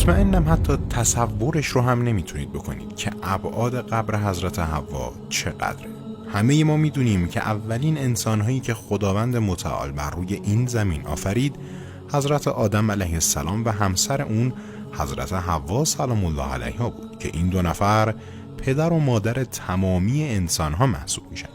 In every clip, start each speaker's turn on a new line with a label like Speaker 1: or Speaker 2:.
Speaker 1: مطمئنم حتی تصورش رو هم نمیتونید بکنید که ابعاد قبر حضرت حوا چقدره. همه ما میدونیم که اولین انسانهایی که خداوند متعال بر روی این زمین آفرید حضرت آدم علیه السلام و همسر اون حضرت حوا سلام الله علیها بود که این دو نفر پدر و مادر تمامی انسانها محسوب میشن.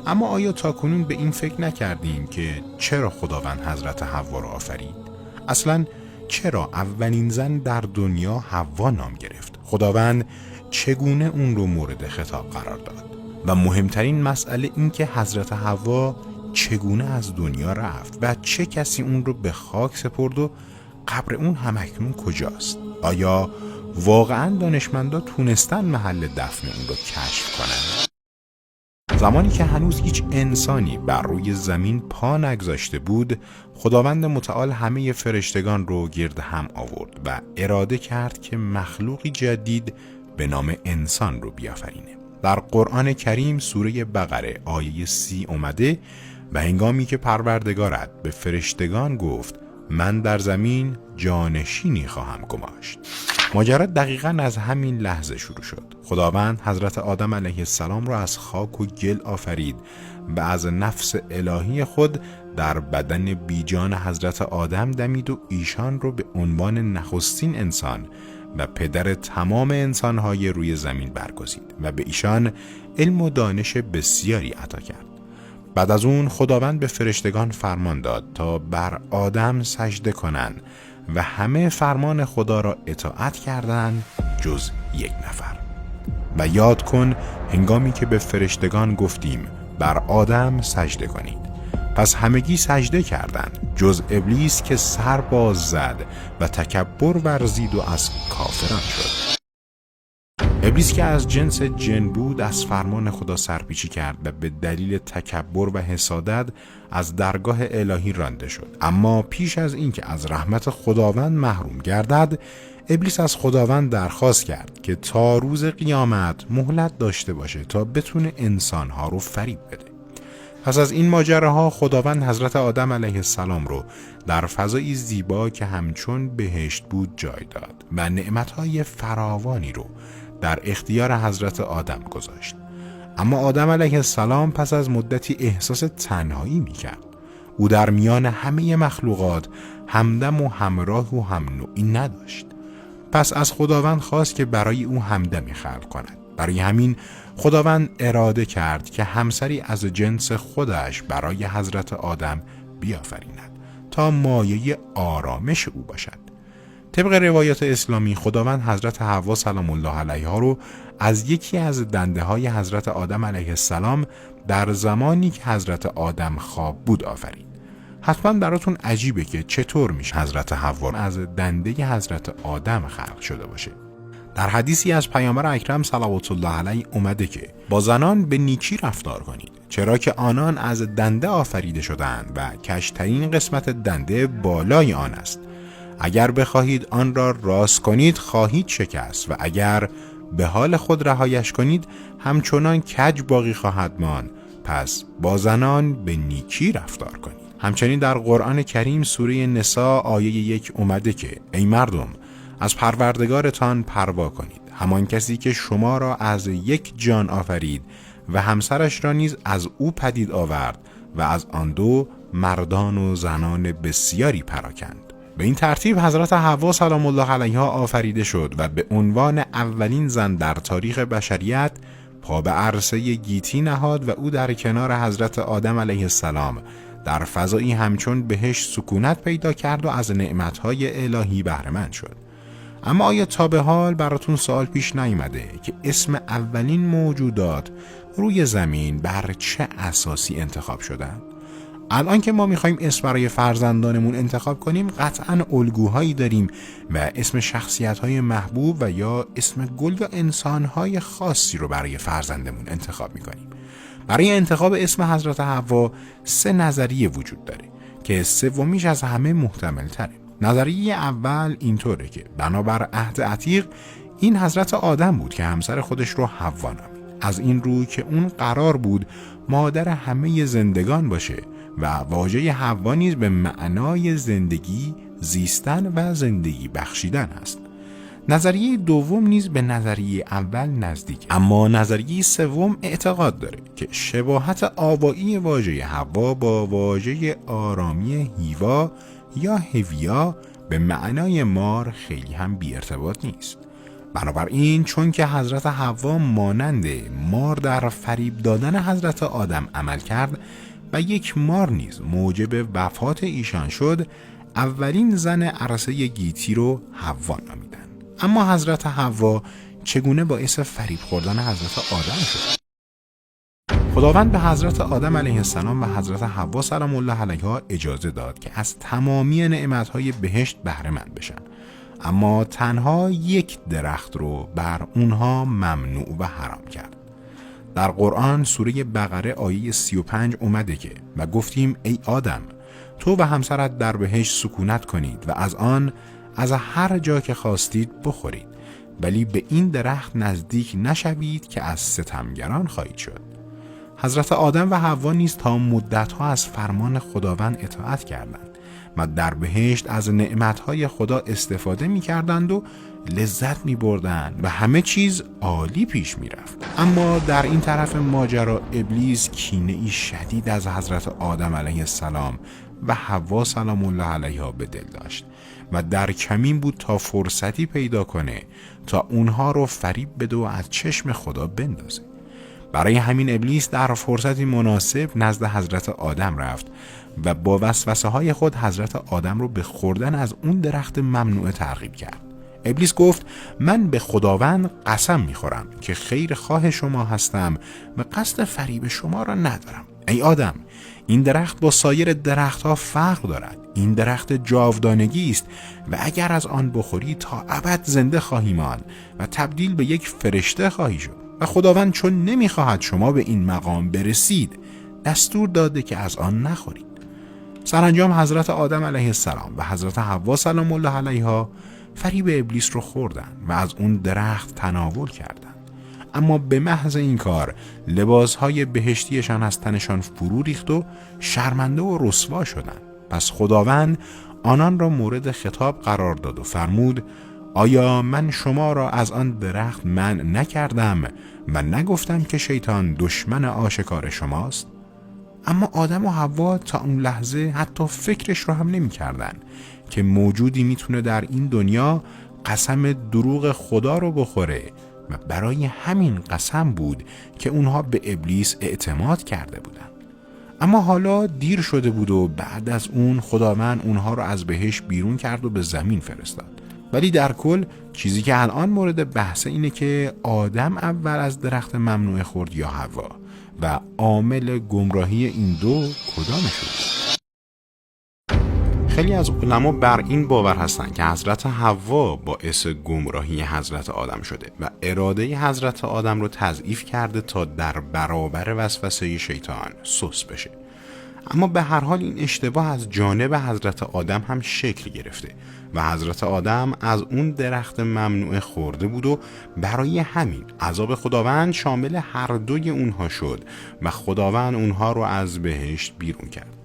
Speaker 1: اما آیا تاکنون به این فکر نکردیم که چرا خداوند حضرت حوا را آفرید؟ اصلاً چرا اولین زن در دنیا حوا نام گرفت؟ خداوند چگونه اون رو مورد خطاب قرار داد؟ و مهمترین مسئله این که حضرت حوا چگونه از دنیا رفت و چه کسی اون رو به خاک سپرد و قبر اون همکنون کجاست؟ آیا واقعاً دانشمندا تونستن محل دفن اون رو کشف کنن؟ زمانی که هنوز هیچ انسانی بر روی زمین پا نگذاشته بود، خداوند متعال همه فرشتگان رو گرد هم آورد و اراده کرد که مخلوقی جدید به نام انسان رو بیافرینه. در قرآن کریم سوره بقره آیه 30 اومده و هنگامی که پروردگارت به فرشتگان گفت من در زمین جانشینی خواهم گماشت. ماجرا دقیقاً از همین لحظه شروع شد. خداوند حضرت آدم علیه السلام را از خاک و گل آفرید و از نفس الهی خود در بدن بیجان حضرت آدم دمید و ایشان را به عنوان نخستین انسان و پدر تمام انسانهای روی زمین برگزید و به ایشان علم و دانش بسیاری عطا کرد. بعد از اون خداوند به فرشتگان فرمان داد تا بر آدم سجده کنند و همه فرمان خدا را اطاعت کردند جز یک نفر. و یاد کن هنگامی که به فرشتگان گفتیم بر آدم سجده کنید، پس همگی سجده کردند جز ابلیس که سر باز زد و تکبر ورزید و از کافران شد. ابلیس که از جنس جن بود از فرمان خدا سرپیچی کرد و به دلیل تکبر و حسادت از درگاه الهی رانده شد. اما پیش از اینکه از رحمت خداوند محروم گردد، ابلیس از خداوند درخواست کرد که تا روز قیامت مهلت داشته باشه تا بتونه انسانها رو فریب بده. پس از این ماجراها خداوند حضرت آدم علیه السلام رو در فضایی زیبا که همچون بهشت بود جای داد و نعمتهای فراوانی رو در اختیار حضرت آدم گذاشت. اما آدم علیه السلام پس از مدتی احساس تنهایی میکرد. او در میان همه مخلوقات همدم و همراه و هم نوعی نداشت. پس از خداوند خواست که برای او همدمی خلق کند. برای همین خداوند اراده کرد که همسری از جنس خودش برای حضرت آدم بیافریند تا مایه آرامش او باشد. طبق روایات اسلامی خداوند حضرت حوا سلام الله علیها رو از یکی از دنده های حضرت آدم علیه السلام در زمانی که حضرت آدم خواب بود آفرید. حتما براتون عجیبه که چطور میشه حضرت حوا از دنده حضرت آدم خلق شده باشه. در حدیثی از پیامبر اکرم صلوات الله علیه اومده که با زنان به نیکی رفتار کنید، چرا که آنان از دنده آفریده شدند و کشترین قسمت دنده بالای آن است. اگر بخواهید آن را راست کنید خواهید شکست و اگر به حال خود رهایش کنید همچنان کج باقی خواهد ماند. پس با زنان به نیکی رفتار کنید. همچنین در قرآن کریم سوره نساء آیه 1 اومده که ای مردم از پروردگارتان پروا کنید، همان کسی که شما را از یک جان آفرید و همسرش را نیز از او پدید آورد و از آن دو مردان و زنان بسیاری پراکند. به این ترتیب حضرت حوا سلام الله علیها آفریده شد و به عنوان اولین زن در تاریخ بشریت پا به عرصه گیتی نهاد و او در کنار حضرت آدم علیه السلام در فضایی همچون بهشت سکونت پیدا کرد و از نعمتهای الهی بهره مند شد. اما آیا تا به حال براتون سوال پیش نیامده که اسم اولین موجودات روی زمین بر چه اساسی انتخاب شدن؟ الان که ما میخوایم اسم برای فرزندانمون انتخاب کنیم قطعاً الگوهایی داریم و اسم شخصیت‌های محبوب و یا اسم گل یا انسان‌های خاصی رو برای فرزندمون انتخاب میکنیم. برای انتخاب اسم حضرت حوا 3 نظریه وجود داره که سومیش از همه محتمل تره. نظریه اول اینطوره که بنابر عهد عتیق این حضرت آدم بود که همسر خودش رو حوا نامید، از این رو که اون قرار بود مادر همه زندگان باشه و واژه حوا نیز به معنای زندگی، زیستن و زندگی بخشیدن است. نظریه دوم نیز به نظریه اول نزدیک، اما نظریه سوم اعتقاد داره که شباهت آوایی واژه حوا با واژه آرامی هیوا یا هویا به معنای مار خیلی هم بی ارتباط نیست. بنابراین چون که حضرت حوا مانند مار در فریب دادن حضرت آدم عمل کرد و یک مار نیز موجب وفات ایشان شد، اولین زن عرصه گیتی رو حوا نامیدن. اما حضرت حوا چگونه باعث فریب خوردن حضرت آدم شد؟ خداوند به حضرت آدم علیه السلام و حضرت حوا سلام الله علیها اجازه داد که از تمامی نعمتهای بهشت بهره مند بشن، اما تنها یک درخت رو بر اونها ممنوع و حرام کرد. در قرآن سوره بقره آیه 35 اومده که و گفتیم ای آدم تو و همسرت در بهشت سکونت کنید و از آن از هر جا که خواستید بخورید، ولی به این درخت نزدیک نشوید که از ستمگران خواهید شد. حضرت آدم و حوا نیز تا مدتها از فرمان خداوند اطاعت کردند و در بهشت از نعمتهای خدا استفاده می کردند و لذت می بردند و همه چیز عالی پیش می رفت. اما در این طرف ماجرا ابلیس کینه‌ای شدید از حضرت آدم علیه السلام و حوا سلام الله علیها به دل داشت و در کمین بود تا فرصتی پیدا کنه تا اونها رو فریب بده و از چشم خدا بندازه. برای همین ابلیس در فرصتی مناسب نزد حضرت آدم رفت و با وسوسه های خود حضرت آدم رو به خوردن از اون درخت ممنوعه ترغیب کرد. ابلیس گفت من به خداوند قسم میخورم که خیر خواه شما هستم و قصد فریب شما را ندارم. ای آدم این درخت با سایر درختها فرق دارد. این درخت جاودانگی است و اگر از آن بخوری تا ابد زنده خواهی ماند و تبدیل به یک فرشته خواهی شد. و خداوند چون نمیخواهد شما به این مقام برسید دستور داده که از آن نخورید. سرانجام حضرت آدم علیه السلام و حضرت حوا سلام الله علیها فریب ابلیس رو خوردن و از اون درخت تناول کردند. اما به محض این کار لباسهای بهشتیشان از تنشان فرو ریخت و شرمنده و رسوا شدند. پس خداوند آنان را مورد خطاب قرار داد و فرمود آیا من شما را از آن درخت منع نکردم و نگفتم که شیطان دشمن آشکار شماست؟ اما آدم و حوا تا اون لحظه حتی فکرش رو هم نمی کردن که موجودی میتونه در این دنیا قسم دروغ خدا رو بخوره و برای همین قسم بود که اونها به ابلیس اعتماد کرده بودن. اما حالا دیر شده بود و بعد از اون خداوند اونها رو از بهشت بیرون کرد و به زمین فرستاد. ولی در کل چیزی که الان مورد بحث اینه که آدم اول از درخت ممنوعه خورد یا حوا و عامل گمراهی این دو کدامشون؟ خیلی از علما بر این باور هستند که حضرت حوا باعث گمراهی حضرت آدم شده و اراده حضرت آدم رو تضعیف کرده تا در برابر وسوسه شیطان سست بشه. اما به هر حال این اشتباه از جانب حضرت آدم هم شکل گرفته و حضرت آدم از اون درخت ممنوعه خورده بود و برای همین عذاب خداوند شامل هر دوی اونها شد و خداوند اونها رو از بهشت بیرون کرد.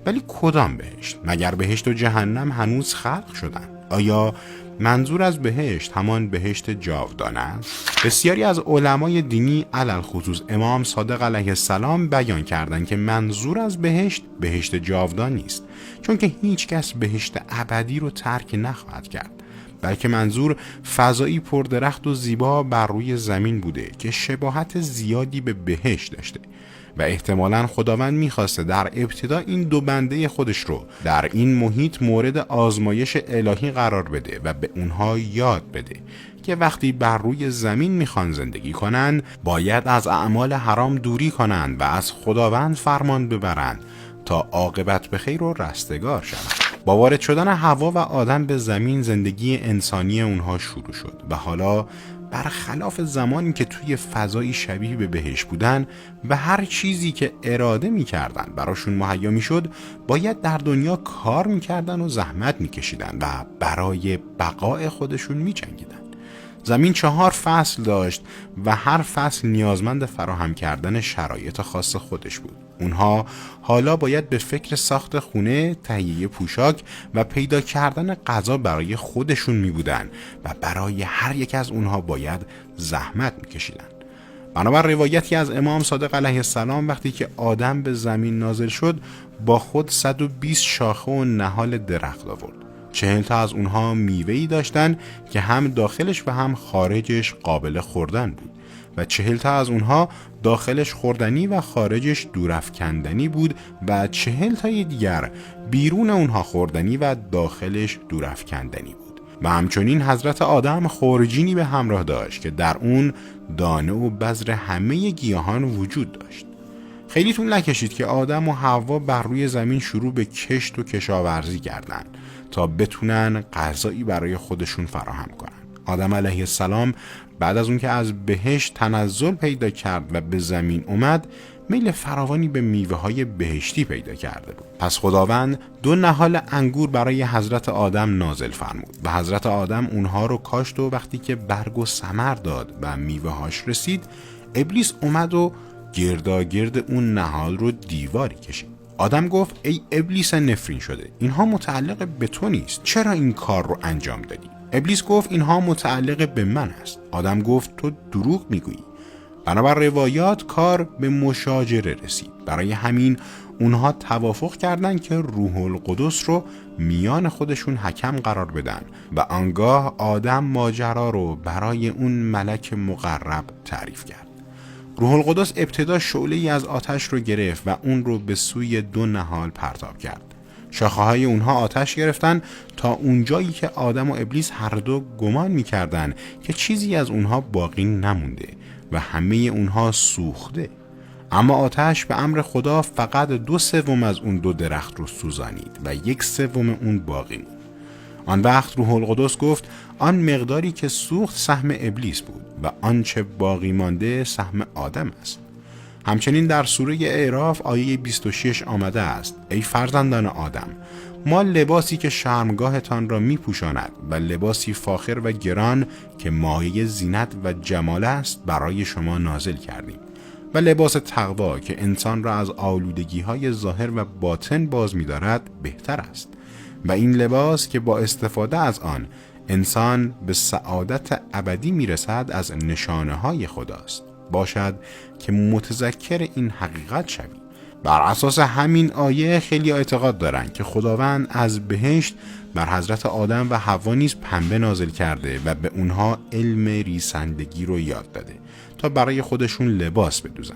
Speaker 1: ولی کدام بهشت؟ مگر بهشت و جهنم هنوز خلق شدن؟ آیا منظور از بهشت همان بهشت جاودانه است؟ بسیاری از علمای دینی علل خصوص امام صادق علیه السلام بیان کردند که منظور از بهشت جاودان نیست، چون که هیچ کس بهشت ابدی رو ترک نخواهد کرد، بلکه منظور فضایی پردرخت و زیبا بر روی زمین بوده که شباهت زیادی به بهشت داشته و احتمالاً خداوند می‌خواسته در ابتدا این دو بنده خودش رو در این محیط مورد آزمایش الهی قرار بده و به اونها یاد بده که وقتی بر روی زمین میخوان زندگی کنن باید از اعمال حرام دوری کنند و از خداوند فرمان ببرند تا عاقبت به خیر و رستگار شوند. با وارد شدن حوا و آدم به زمین زندگی انسانی اونها شروع شد و حالا برخلاف زمانی که توی فضایی شبیه به بهشت بودن و هر چیزی که اراده میکردن براشون مهیا میشد باید در دنیا کار میکردن و زحمت میکشیدن و برای بقای خودشون میجنگیدن. زمین 4 فصل داشت و هر فصل نیازمند فراهم کردن شرایط خاص خودش بود. اونها حالا باید به فکر ساخت خونه، تهیه پوشاک و پیدا کردن غذا برای خودشون می بودن و برای هر یک از اونها باید زحمت می کشیدن. بنابر روایتی از امام صادق علیه السلام وقتی که آدم به زمین نازل شد با خود 120 شاخه و نهال درخت آورد. 40 تا از اونها میوه‌ای داشتن که هم داخلش و هم خارجش قابل خوردن بود و 40 تا از اونها داخلش خوردنی و خارجش دورافکندنی بود و 40 تای دیگر بیرون اونها خوردنی و داخلش دورافکندنی بود. و همچنین حضرت آدم خورجینی به همراه داشت که در اون دانه و بذر همه گیاهان وجود داشت. خیلی طول نکشید که آدم و حوا بر روی زمین شروع به کشت و کشاورزی کردند تا بتونن غذایی برای خودشون فراهم کنن. آدم علیه السلام بعد از اون که از بهشت تنزل پیدا کرد و به زمین اومد، میل فراوانی به میوه های بهشتی پیدا کرده بود. پس خداوند 2 نهال انگور برای حضرت آدم نازل فرمود و حضرت آدم اونها رو کاشت و وقتی که برگ و ثمر داد و میوه هاش رسید، ابلیس اومد و گرداگرد اون نهال رو دیواری کشید. آدم گفت ای ابلیس نفرین شده، اینها متعلق به تو نیست، چرا این کار رو انجام دادی؟ ابلیس گفت اینها متعلق به من است. آدم گفت تو دروغ میگویی. بنابر روایات کار به مشاجره رسید. برای همین اونها توافق کردند که روح القدس رو میان خودشون حکم قرار بدن و آنگاه آدم ماجرا رو برای اون ملک مقرب تعریف کرد. روح القدس ابتدا شعله‌ای از آتش رو گرفت و اون رو به سوی 2 نهال پرتاب کرد. شاخه‌های اونها آتش گرفتن تا اونجایی که آدم و ابلیس هر دو گمان می‌کردن که چیزی از اونها باقی نمونده و همه اونها سوخته. اما آتش به امر خدا فقط 2/3 از اون 2 درخت رو سوزانید و 1/3 اون باقی موند. آن وقت روح القدس گفت آن مقداری که سوخت سهم ابلیس بود و آنچه باقی مانده سهم آدم است. همچنین در سوره اعراف آیه 26 آمده است ای فرزندان آدم، ما لباسی که شرمگاهتان را می پوشاند و لباسی فاخر و گران که مایه زینت و جمال است برای شما نازل کردیم و لباس تقوا که انسان را از آلودگی های ظاهر و باطن باز می دارد بهتر است و این لباس که با استفاده از آن انسان به سعادت ابدی می رسد از نشانه های خداست. باشد که متذکر این حقیقت شوی. بر اساس همین آیه خیلی اعتقاد دارند که خداوند از بهشت بر حضرت آدم و حوا نیز پنبه نازل کرده و به اونها علم ریسندگی رو یاد داده تا برای خودشون لباس بدوزن.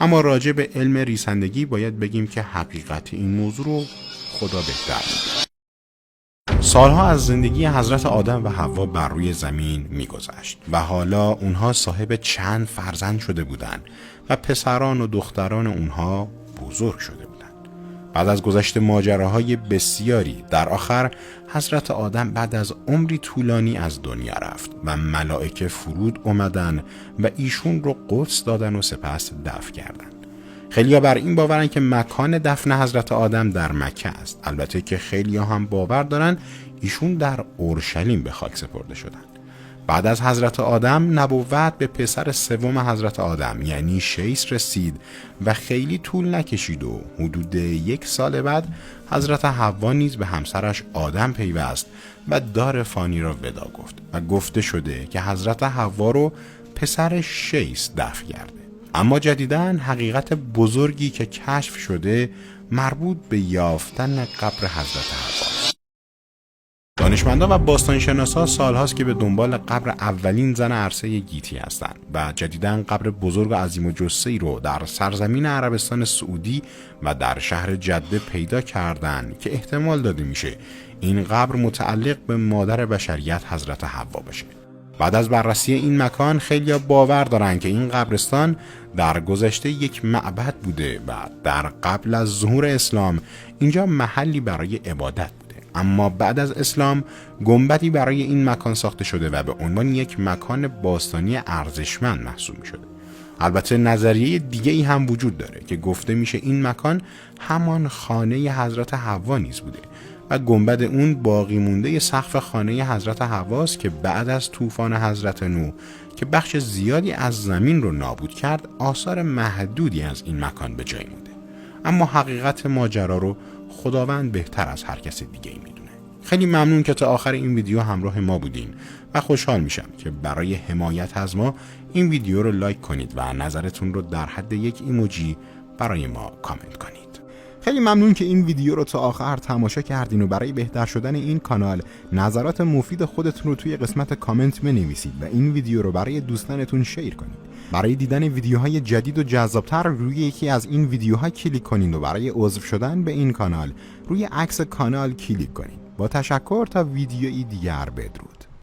Speaker 1: اما راجع به علم ریسندگی باید بگیم که حقیقت این موضوع رو خدا بهتر می‌دونه. سالها از زندگی حضرت آدم و حوا بر روی زمین می‌گذشت و حالا اونها صاحب چند فرزند شده بودند و پسران و دختران اونها بزرگ شده بودند. بعد از گذشت ماجراهای بسیاری در آخر حضرت آدم بعد از عمری طولانی از دنیا رفت و ملائکه فرود اومدن و ایشون رو قدس دادن و سپس دفن کردند. خیلی‌ها بر این باورن که مکان دفن حضرت آدم در مکه است. البته که خیلی‌ها هم باور دارن ایشون در اورشلیم به خاک سپرده شدند. بعد از حضرت آدم نبوت به پسر سوم حضرت آدم یعنی شیث رسید و خیلی طول نکشید و حدود 1 سال بعد حضرت حوا نیز به همسرش آدم پیوست و دار فانی را ودا گفت و گفته شده که حضرت حوا رو پسر شیث دفن کرده. اما جدیداً حقیقت بزرگی که کشف شده مربوط به یافتن قبر حضرت حوا. دانشمندان و باستانشناسا سالهاست که به دنبال قبر اولین زن عرصه گیتی هستند و جدیداً قبر بزرگ و عظیم الجثه‌ای رو در سرزمین عربستان سعودی و در شهر جده پیدا کردند که احتمال داده میشه این قبر متعلق به مادر بشریت حضرت حوا باشه. بعد از بررسی این مکان خیلی‌ها باور دارن که این قبرستان در گذشته یک معبد بوده و در قبل از ظهور اسلام اینجا محلی برای عبادت بوده، اما بعد از اسلام گنبدی برای این مکان ساخته شده و به عنوان یک مکان باستانی ارزشمند محسوب می شده. البته نظریه دیگه ای هم وجود داره که گفته میشه این مکان همان خانه حضرت حوا نیز بوده و گنبد اون باقی مونده سقف خانه حضرت حواست که بعد از طوفان حضرت نوح که بخش زیادی از زمین رو نابود کرد آثار محدودی از این مکان به جای مونده. اما حقیقت ماجرا رو خداوند بهتر از هر کس دیگه ای میدونه. خیلی ممنون که تا آخر این ویدیو همراه ما بودین و خوشحال میشم که برای حمایت از ما این ویدیو رو لایک کنید و نظرتون رو در حد یک ایموجی برای ما کامنت کنید. خیلی ممنون که این ویدیو رو تا آخر تماشا کردین و برای بهتر شدن این کانال نظرات مفید خودتون رو توی قسمت کامنت بنویسید و این ویدیو رو برای دوستانتون شیر کنید. برای دیدن ویدیوهای جدید و جذابتر روی یکی از این ویدیوها کلیک کنید و برای عضو شدن به این کانال روی عکس کانال کلیک کنید. با تشکر تا ویدیویی دیگر بدرود.